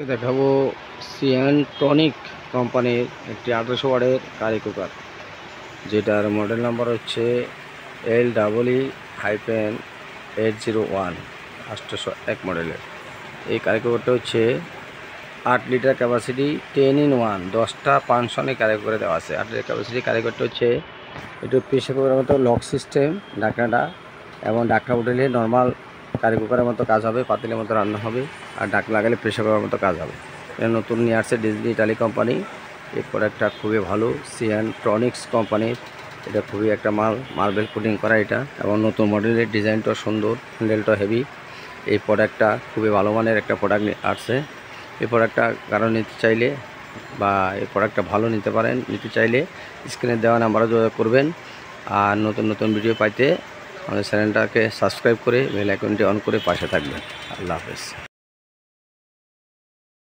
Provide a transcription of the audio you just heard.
দেখাবো সিয়ানটনিক কোম্পানির একটি 1800 ওয়াটের কারি কুকার, যেটার মডেল নাম্বার হচ্ছে LEE-801 801 মডেলের। এই কারি কুকারটা হচ্ছে 8 লিটার ক্যাপাসিটি 10-in-1 10টা ফাংশনে কারি কুকারে দেওয়া আছে। 8 লিটার ক্যাপাসিটি কারি কুকারটা হচ্ছে একটু প্রেসার কুকারের মতো লক সিস্টেম ঢাকনাটা, এবং ঢাকনা উঠলে নর্মাল কারি কুকারের মতো কাজ হবে, পাতিলের মতো রান্না হবে, আর ঢাকনা লাগালে প্রেসার কুকারের মতো কাজ হবে। এটা নতুন নিয়ে আসছে ডিজনি ইটালি কোম্পানি। এই প্রোডাক্টটা খুবই ভালো, সিয়ানটনিক্স কোম্পানির। এটা খুবই একটা মার্বেল কোটিং করা এটা, এবং নতুন মডেলের ডিজাইনটা সুন্দর, হ্যান্ডেলটা হেভি। এই প্রোডাক্টটা খুবই ভালো মানের একটা প্রোডাক্ট আসছে। এই প্রোডাক্টটা কারণ নিতে চাইলে বা এই প্রোডাক্টটা ভালো নিতে পারেন, নিতে চাইলে স্ক্রিনে দেওয়া নাম্বারে যোগাযোগ করবেন। আর নতুন নতুন ভিডিও পাইতে আমাদের চ্যানেলটাকে সাবস্ক্রাইব করে বেল আইকনটি অন করে পাশে থাকবেন। আল্লাহ হাফেজ।